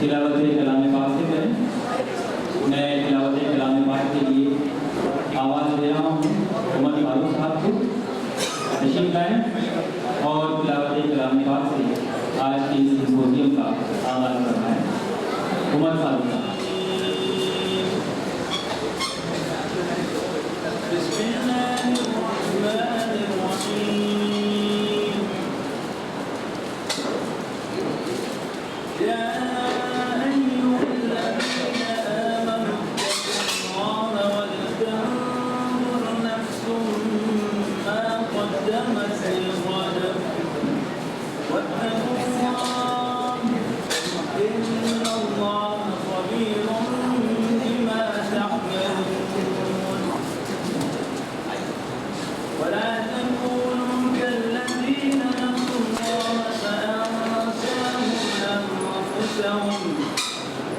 तिलावत कलाम पाक से करें। मैं तिलावत कलाम पाक के लिए आवाज़ दे रहा हूँ उमर फारूक साहब को, तशरीफ लाएं और तिलावत कलाम पाक से आज की इस सिम्पोजियम का आगाज़ करवाएं। उमर फारूक साहब।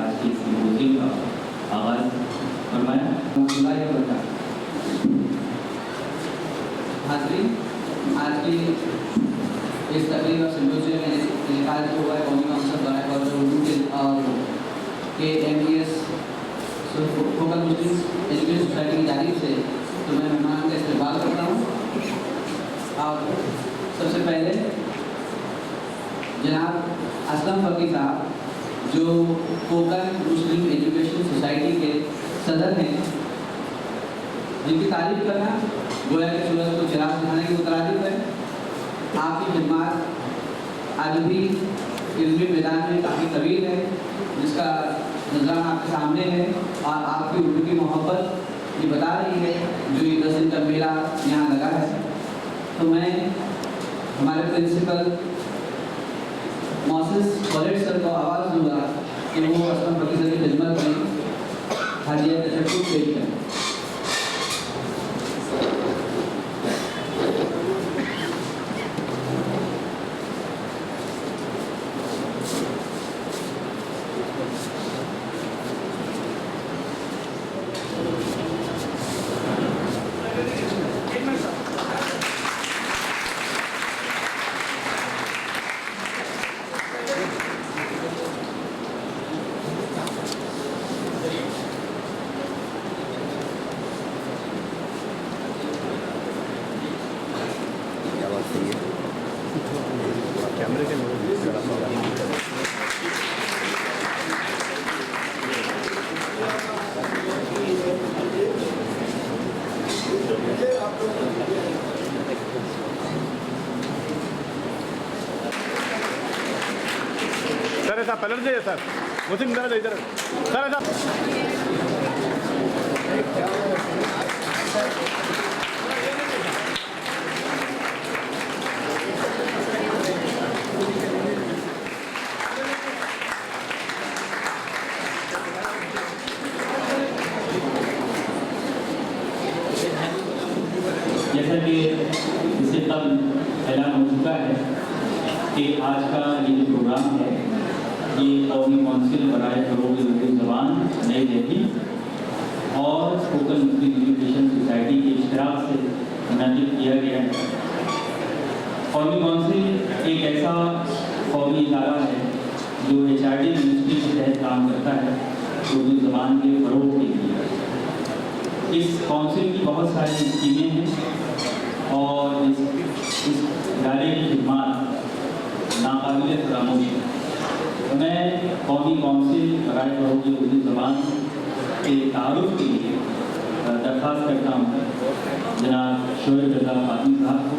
आज की सिम्पोजियम का आगाज़ फरमाया। हाज़रीन, आज की इस तकरीर और सिम्पोजियम में इनेकाद हुआ है कौमी मकसद बनाए और उर्दू के और KMES फोकल मुस्लिम एजुकेशन सोसाइटी की जानिब से तो मैं मेहमान का इस्तेमाल करता हूँ। और सबसे पहले जनाब असलम फ़कीर साहब जो फोकल मुस्लिम एजुकेशन सोसाइटी के सदर हैं, जिनकी तारीफ करना गोया के सूरज को चिराग दिखाने की मुतरादिफ है। आपकी खिदमत अदबी इल्मी मैदान में काफ़ी तवील है, जिसका नजराना आपके सामने है और आपकी उर्दू की मोहब्बत ये बता रही है जो ये 10 दिन का मेला यहाँ लगा है। तो मैं हमारे प्रिंसिपल मोसेस कॉलेज सर को आवाज़ दूंगा कि वो असलम फ़कीर सर की खिदमत में हाजिया तशक्कुर पेश करें। कैमरे के सर ऐसा पलट जाइए सर, मुझे इधर इधर सर ऐसा कि आज का ये जो प्रोग्राम है ये कौमी कौंसिल बराए फरोग़ उर्दू ज़बान नई दिल्ली और स्पोकन मुस्लिम एजुकेशन सोसाइटी के इश्तराक से मुनक़िद किया गया है। कौमी कौंसिल एक ऐसा कौमी इदारा है जो HRD मिनिस्ट्री के तहत काम करता है उर्दू ज़बान के फ़रोग़ के लिए। इस कौंसिल की बहुत सारी स्कीमें हैं और इस इदारे की खिदमत नाकाबिल फरामोश है। मैं कौमी कौंसिल बराए फरोग़ उर्दू ज़बान के तारुफ़ के लिए दरख्वास्त करता हूँ जनाब शोएब रज़ा फ़ातिमी साहब को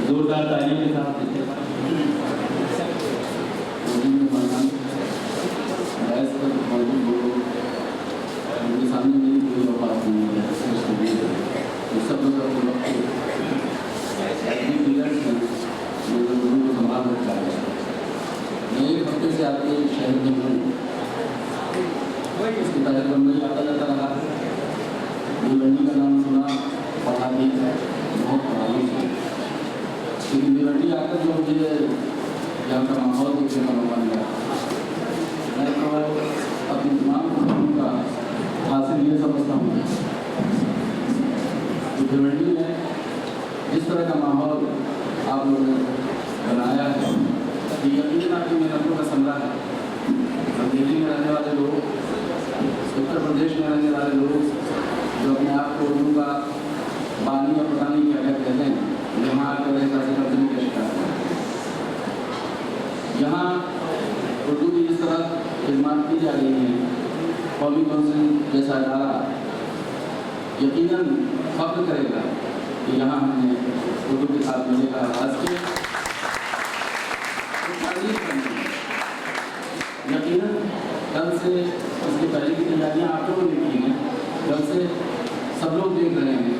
ज़ोरदार तालियों के साथ देते हैं। उनके सामने मेरी कोई औकात नहीं है, सब लोग लोगों को संभाल रखा है। मैं एक हफ्ते से आपके शहर में हूँ, इसके पहले बम्बई आता जाता रहा, भिवंडी का नाम सुना, पढ़ा भी बहुत पढ़ाई से, लेकिन भिवंडी आकर जो मुझे यहाँ का माहौल देखने का मौका मिला, मैं तो अपनी तमाम खुशियों का हासिल ये समझता हूँ कि भिवंडी में जिस तरह का माहौल आप लोगों ने बनाया है, ये यकीनन आपकी मेहनतों का समरा है। दिल्ली में रहने वाले लोग, उत्तर प्रदेश में रहने वाले लोग जो अपने आप को उर्दू का बानी या पता नहीं क्या क्या कहते हैं, यहाँ आकर ऐसा से करने का शिकार है। यहाँ उर्दू की जिस तरह खिदमत की जा रही है, कौमी कौंसिल जैसा इदारा यकीनन फख्र करेगा कि यहाँ हमने उर्दू के साथ मिलने का आगाज़ किया। यकीनन कल से इसके पहले की तैयारियाँ आप लोगों ने की हैं, कल से सब लोग देख रहे हैं,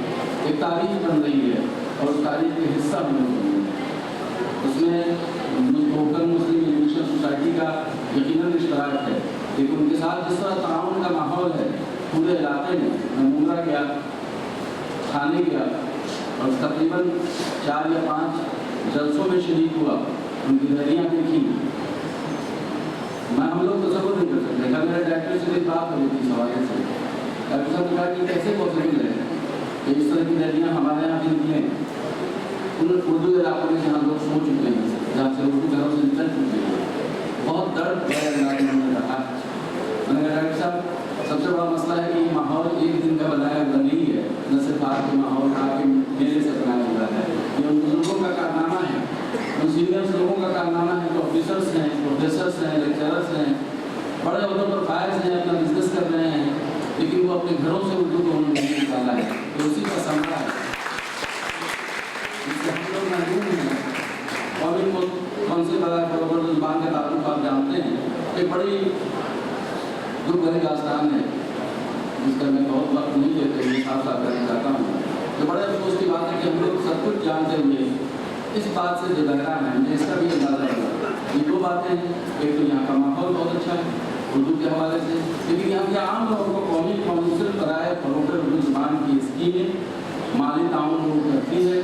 एक तारीख बन रही है और उस तारीख के हिस्सा हम लोग बन रहे हैं। उसमें स्पोकन मुस्लिम एजुकेशन सोसाइटी का यकीनन इश्तराक है, लेकिन उनके साथ जिस तरह ताउन का माहौल है पूरे इलाके में, मैं मुंगरा गया, थाने गया और तकरीबन 4 या 5 जलसों में शरीक हुआ, उनकी रैलियाँ देखी। मैं हम लोग तो सबको नहीं कर सकते। कल मेरे डायरेक्टर से बात हो रही थी सवाल से, डॉक्टर साहब ने कहा कि कैसे पॉसिबल है कि इस तरह की रैलियाँ हमारे यहाँ भी हैं उन उर्दू इलाकों में जहाँ लोग सो चुके हैं, जहाँ से उर्दू घरों से निकल चुके हैं। बहुत दर्द भरे अंदाज में उन्होंने कहा। मैंने कहा डॉक्टर साहब सबसे बड़ा मसला है कि ये माहौल एक दिन का बनाया हुआ नहीं है, न सिर्फ आपके माहौल आपके मेले से बनाया हुआ है, ये उन बुजुर्गों का कारनामा है, उन सीनियर्स लोगों का कारनामा है जो ऑफिसर्स हैं, प्रोफेसर्स हैं, लेक्चरर्स हैं, बड़े अहदों पर फायज हैं, अपना बिजनेस कर रहे हैं, लेकिन वो अपने घरों से उर्दू को उन्होंने नहीं निकाला है, तो उसी का समरा है। इससे हम लोग महसूस हैं और इनको कौंसिल बराए फरोग़ ज़बान के ताल्लुक आप जानते हैं, एक बड़ी दुख भरी दास्तान है जिसका मैं बहुत वक्त नहीं लेते हुए साफ साफ करना चाहता हूँ। तो बड़े अफसोस की बात है कि हम लोग सब कुछ जानते हुए इस बात से जो बहरा है, मुझे इसका भी अंदाजा होगा। ये 2 बातें हैं, एक तो यहाँ का माहौल बहुत अच्छा है उर्दू के हवाले से, लेकिन यहाँ के आम लोगों को कौमी कौंसिल बराए फरोग़ उर्दू ज़बान की स्कीमें माली ताउन करती है,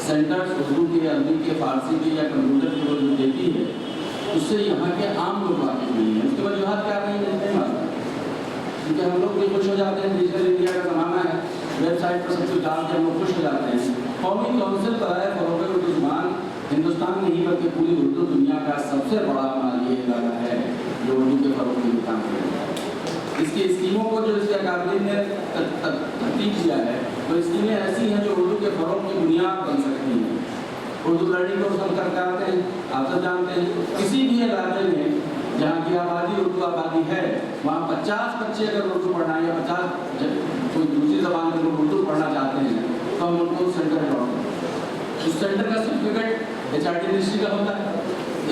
सेंटर्स उर्दू के, अरबी के, फारसी के या कंप्यूटर के जो देती है, उससे यहाँ के आम लोग वाकिफ़ नहीं है। उसके वजूहत क्या नहीं है मालूम, क्योंकि हम लोग भी खुश हो जाते हैं, डिजिटल इंडिया का ज़माना है, वेबसाइट पर सब कुछ डाल के हम लोग खुश हो जाते हैं। कौमी कौंसिल बराए फरोग़ उर्दू ज़बान हिंदुस्तान नहीं बल्कि पूरी उर्दू दुनिया का सबसे बड़ा हमारा ये इदारा है जो उर्दू के फरोग़ के लिए काम करेगा। इसकी स्कीमों को जो इसके अकादमी ने तरतीब किया है, तो स्कीमें ऐसी हैं जो उर्दू के फरोग़ की बुनियाद बन सकती हैं। उर्दू लर्निंग कोर्स हम करके आते हैं, आप सब जानते हैं, किसी भी इलाके में जहाँ की आबादी उर्दू आबादी है, वहाँ 50 बच्चे अगर उर्दू पढ़ना है या 50 कोई दूसरी ज़बान के लोग उर्दू पढ़ना चाहते हैं, तो हम उनको सेंटर में पढ़ाते हैं। उस सेंटर का सर्टिफिकेट HRD मिनिस्ट्री का होता है,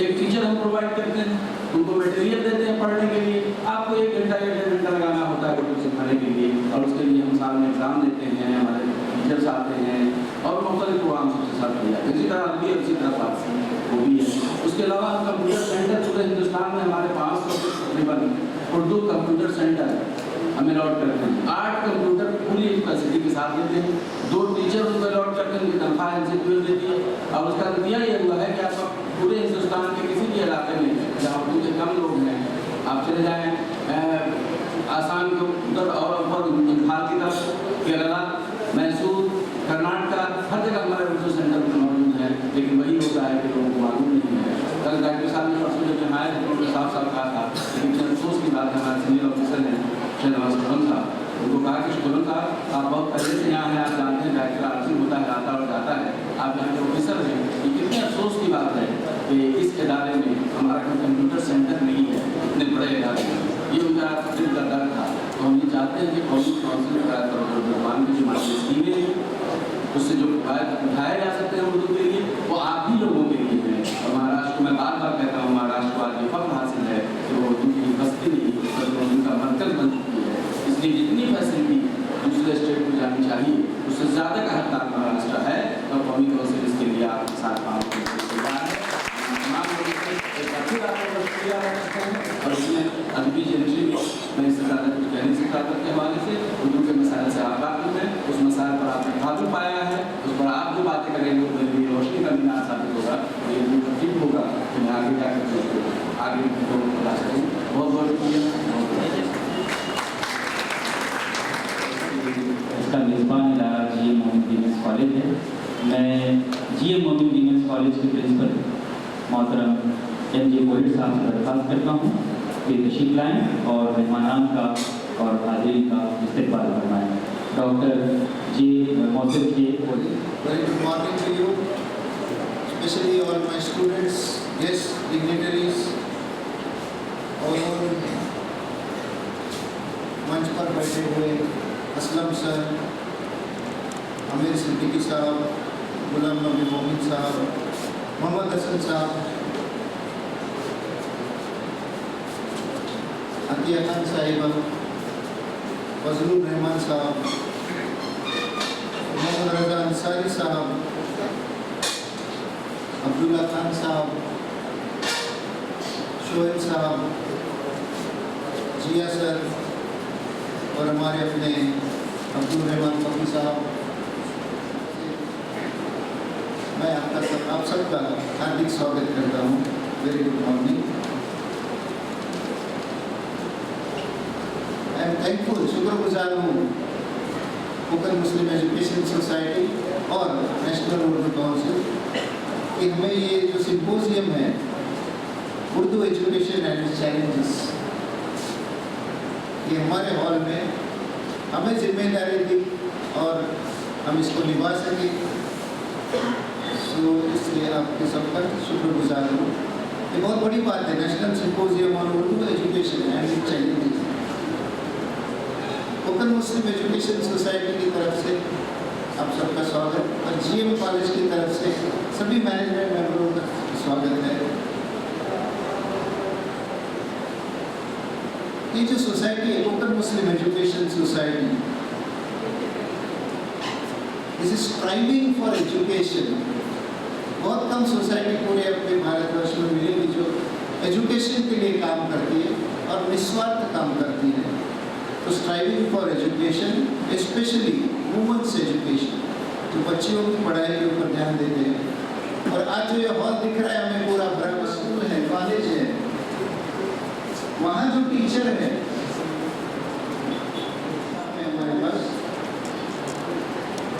एक टीचर हम प्रोवाइड करते हैं, उनको मटेरियल देते हैं पढ़ने के लिए। आपको 1 घंटा या 1.5 घंटा लगाना होता है उर्दू सिखाने के लिए, और उसके लिए हम साल में एग्ज़ाम देते हैं, हमारे टीचर्स आते हैं और मुख्तलिफ प्रोग्राम सबसे साथ किया। इसी तरह अरबी और इसी तरह फारसी वो भी है। उसके अलावा हम कंप्यूटर सेंटर पूरे हिंदुस्तान में हमारे 500 तकरीबन उर्दू कंप्यूटर सेंटर हमें अलॉट करते हैं। 8 कंप्यूटर पूरी कैपेसिटी के साथ देते हैं, 2 टीचर उनको अलॉट करते हैं, उनकी तनख्वाह इनसे देती है। और उसका नतीजा ये हुआ है कि आपका पूरे हिंदुस्तान के किसी भी इलाके में जहाँ उर्दू के कम लोग हैं, आप चले जाएँ आसाम के उत्तर और ऊपर बिहार की तरफ, केरला, मैसूर, कर्नाटक, हर जगह हमारे उर्दू सेंटर मौजूद हैं, लेकिन वही होता है कि लोगों को मालूम नहीं है। कल डॉक्टर साहब ने परसों जब यहाँ आए थे उन्होंने साफ साफ कहा था, लेकिन अफसोस की बात है हमारे सीनियर ऑफिसर हैं शहनवाज खुरम साहब, उनको कहा कि खुरम साहब आप बहुत पहले से यहाँ हैं, आप जानते हैं डायरेक्टर आर्थिक होता है, आता और जाता है, आप यहाँ के ऑफिसर हैं। ये कितने अफसोस की बात है कि इस इदारे में हमारा कंप्यूटर सेंटर नहीं है, इतने बड़े इदारे में। ये उनका दिल का दर्द था। तो हम ये चाहते हैं कि कौमी काउंसिल भगवान की जो माली स्कीमें उससे जो उठाए जा सकते हैं उर्दू के लिए, वो आप ही लोगों के लिए हैं। और महाराष्ट्र को मैं बार बार कहता हूँ, महाराष्ट्र को आज ये फख्र हासिल है कि वो उर्दू की बस्ती नहीं बल्कि उर्दू का मरकज बन चुकी है। इसलिए जितनी फैसिलिटी दूसरे स्टेट को जानी चाहिए उससे ज़्यादा का हकदार महाराष्ट्र है, और कौमी काउंसिल इसके लिए आपके साथ काम करने के तैयार है। तमाम लोगों से एक अच्छी बात किया जा सकता है, और इसमें अदबी जेंट्री में मैं इससे ज़्यादा कुछ कह नहीं सकता के हवाले से उर्दू के मसाइल से आप वाकिफ़ हैं, उस मसाइल पर आपने काबू पाया है, उस पर आप जो बातें करेंगे वो मेरे लिए रोशनी का मीनार साबित होगा। तो ये बिल्कुल ठीक होगा कि मैं आगे जाकर उसको आगे बता सकूँ। बहुत बहुत शुक्रिया। इसका मेज़बान इदारा जी एम मोमिन वीमेंस कॉलेज है। मैं जी एम मोमिन वीमेंस कॉलेज के प्रिंसिपल मोहतरम MJ कोहिर साहब से दरख्वास्त करता हूँ कि तशरीफ लाएँ और मेहमानान का और हाजिरीन का इस्तकबाल फरमाएँ। डॉक्टर जी मोहसिन के Very good morning to you, especially all my students, guests, dignitaries, और मंच पर बैठे हुए असलम सर, आमिर सिद्दीकी साहब, गुलाम नबी मोमिन साहब, मोहम्मद हसन साहब, अतिया खान साहिबा, फजलुर रहमान साहब, मोहम्मद रजा अंसारी साहब, अब्दुल्ला खान साहब, शोएब साहब, जिया सर, और हमारे अपने अब्दुल रहमान फकी साहब, मैं आप सबका हार्दिक स्वागत करता हूँ। Very good morning. I am thankful, शुक्रगुजार हूँ कोकन मुस्लिम एजुकेशन सोसाइटी और नेशनल उर्दू काउंसिल कि हमें ये जो सिम्पोजियम है उर्दू एजुकेशन एंड चैलेंजेस, ये हमारे हॉल में हमें जिम्मेदारी दी और हम इसको निभा सके, तो इसलिए आपके सबका शुक्रगुजार हूँ। ये बहुत बड़ी बात है, national symposium on Urdu education and challenges. Kokan Muslim education society की तरफ से आप सबका स्वागत, और GM कॉलेज की तरफ से सभी मैनेजमेंट मेंबरों का स्वागत है। ये जो सोसाइटी है Konkan Muslim education society, this is striving for education. बहुत कम सोसाइटी पूरे अपने भारतवर्ष में मिलेगी जो एजुकेशन के लिए काम करती है और निस्वार्थ काम करती है। तो striving for education, specially women's education, जो बच्चियों की पढ़ाई के ऊपर ध्यान देते हैं। और आज जो ये हॉल दिख रहा है हमें पूरा प्राइवेट स्कूल है, कॉलेज है, वहाँ जो टीचर है हमारे पास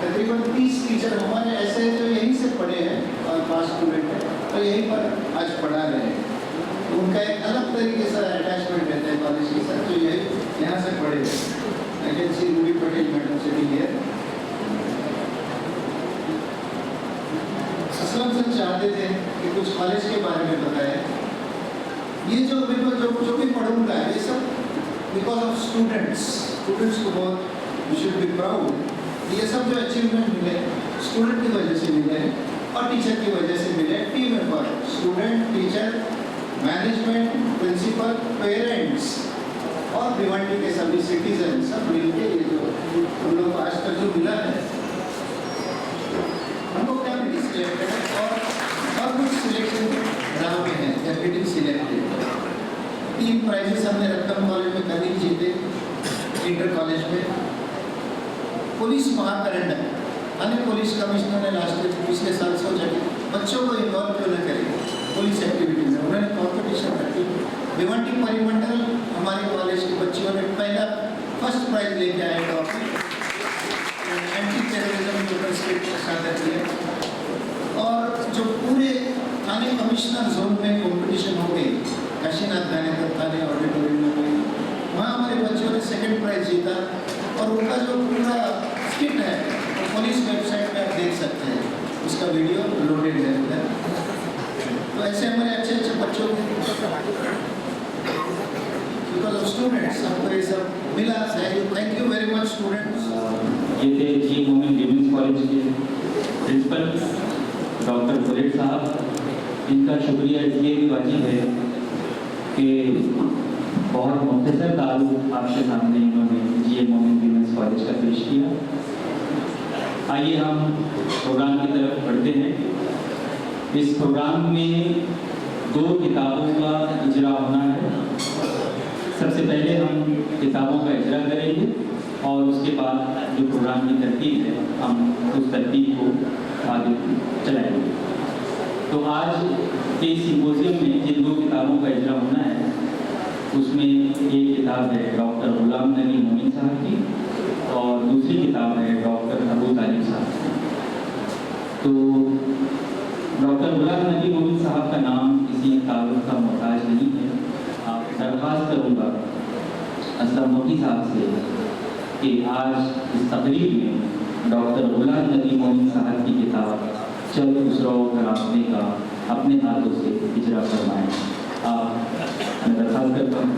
तकरीबन 30 टीचर हमारे ऐसे हैं जो यहीं से पढ़े हैं और पास स्टूडेंट हैं तो यहीं पर आज पढ़ा रहे हैं। तो उनका एक अलग तरीके से अटैचमेंट रहता है कॉलेज के साथ, तो ये यहाँ से पढ़े हैं। I can see Ruby Patel madam sitting here. Aslam sir चाहते थे कि कुछ कॉलेज के बारे में बताएं। ये जो भी पढ़ूंगा ये सब बिकॉज ऑफ स्टूडेंट्स को बहुत वी शुड बी प्राउड। ये सब जो अचीवमेंट मिले स्टूडेंट की वजह से मिले और टीचर की वजह से मिले। Team effort, student, teacher, management, principal, parents और भिवंडी के सभी सिटीजन सब मिलकर ये जो हम लोग को आज तक जो मिला है, हमको कैबिनेट सिलेक्टेड है और कुछ सिलेक्शन राह में है, कैबिनेट सिलेक्टेड। 3 प्राइजेस हमने रत्तम कॉलेज में कभी जीते, इंटर कॉलेज में। पुलिस महाकरंडक, अन्य पुलिस कमिश्नर ने लास्ट पिछले साल सोचा कि बच्चों को इन्वॉल्व क्यों न करें, पुलिस एक्टिविटीज़ है, उन्होंने कॉम्पिटिशन रखी। भिवंडी परिमंडल हमारे कॉलेज के बच्चियों ने फर्स्ट प्राइज लेके आए trophy, anti terrorism local state का सादर किया। और जो पूरे थाने कमिश्नर जोन में कंपटीशन हो गई, काशीनाथ गानेकर थाने ऑडिटोरियम में हुई, वहाँ हमारे बच्चों ने सेकंड प्राइज जीता। और उनका जो पूरा स्किट है वो पुलिस वेबसाइट पे आप देख सकते हैं, उसका वीडियो लोडेड है उधर। तो ऐसे हमारे अच्छे अच्छे बच्चों को बिकॉज ऑफ स्टूडेंट्स हमको ये सब मिला। Thank you very much students. ये थे जी मोमिन विमेंस कॉलेज के प्रिंसिपल डॉक्टर बुलेट साहब। इनका शुक्रिया इसलिए भी वाजिब है कि बहुत मुख्तसर तारुफ आपके सामने इन्होंने जी मोमिन विमेंस कॉलेज का पेश किया। आइए हम प्रोग्राम की तरफ बढ़ते हैं। इस प्रोग्राम में 2 किताबों का इजरा होना है। सबसे पहले हम किताबों का इजरा करेंगे और उसके बाद जो प्रोग्राम की तरतीब है हम उस तरतीब को आगे चलाएंगे। तो आज के सिम्पोजियम में जिन 2 किताबों का इजरा होना है उसमें एक किताब है डॉक्टर गुलाम नबी मोमिन साहब की और दूसरी किताब है डॉक्टर अबू तालिब साहब। तो डॉक्टर गुलाम नबी मोमिन साहब का नाम किसी तारुफ का मोहताज नहीं है। आप दरख्वास्त करूँगा असलम मोदी साहब से कि आज इस तकरीब में डॉक्टर गुलाम नबी मोमिन साहब की किताब चल उसराओ रास्ते का अपने हाथों से इजरा फरमाएँ। मैं दरख्वास्त करता हूँ।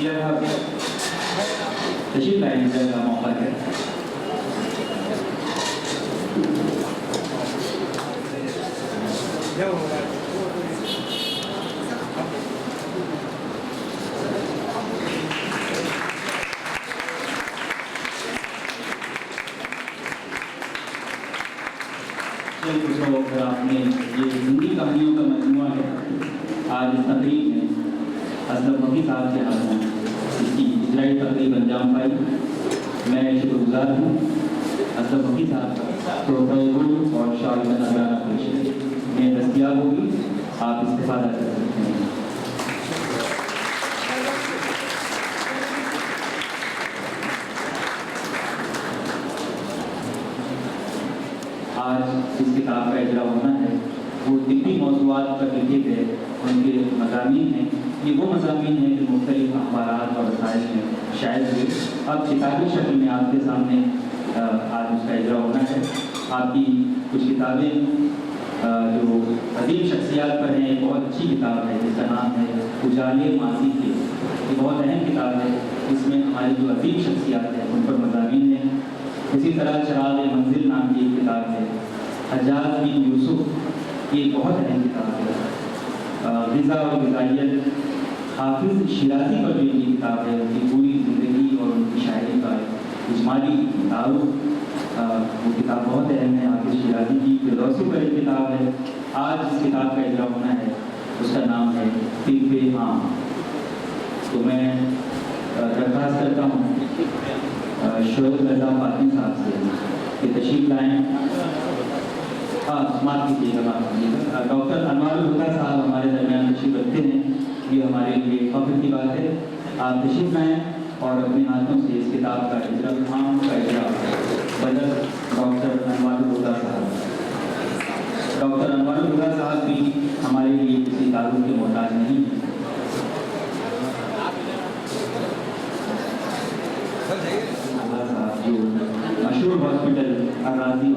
यह तशरीफ लाने का मौका है। अगर आपने ये हिंदी कहानियों का मजमूआ है, आज इस तकरीब में असलम मोदी साहब के हाथ में इसकी इजराई तकरीब अंजाम पाई। मैं शुक्रगुजार हूँ असलम मोदी साहब का। तो बैगुल और शाल का नजराना पेश में दस्तियाब होगी, आप इस्तेफादा कर सकते हैं। आज इस किताब का इजरा होना है। वो तिब्बी मौज़ूआत पर लिखे गए उनके मज़ामीन हैं। ये वो मज़ामीन हैं जो मुख्तलिफ अखबारात और रसाइल में शायद हुए। अब किताबी शक्ल में आपके सामने आज उसका इजरा होना है। आपकी कुछ किताबें जो अजीम शख्सियात पर हैं, बहुत अच्छी किताब है जिसका नाम है उजाले मासी के। ये बहुत अहम किताब है। इसमें हमारी जो अजीम शख्सियात हैं उन पर मज़ामीन हैं। इसी तरह चराग़ मंजिल नाम की एक किताब है। हज्जाज बिन यूसुफ, ये बहुत अहम किताब है। ग़िज़ा और ग़िज़ाइयत, हाफिज़ शिराज़ी पर जो ये किताब है उनकी पूरी ज़िंदगी और उनकी शायरी का इजमाली तारुफ, वो किताब बहुत अहम है। हाफिज़ शिराज़ी की फ़िरदौसी पर एक किताब है। आज इस किताब का इजरा होना है, उसका नाम है तिब्बे आम। तो मैं दरख्वास्त करता हूँ शोएब रज़ा फातिमी साहब से कि तशरीफ लाएँ। माफ़ कीजिएगा, डॉक्टर अनवारुल हुदा साहब हमारे दरमियान तशरीफ रखते हैं। ये हमारे लिए फ़ख्र की बात है। आप तशरीफ लाएँ और अपने हाथों से इस किताब का इजरा, आम का इजरा बदल डॉक्टर अनवारुल हुदा साहब। डॉक्टर अनवारुल हुदा साहब भी हमारे लिए किसी तारुफ के मोहताज नहीं है। जो मशहूर हॉस्पिटल अराजी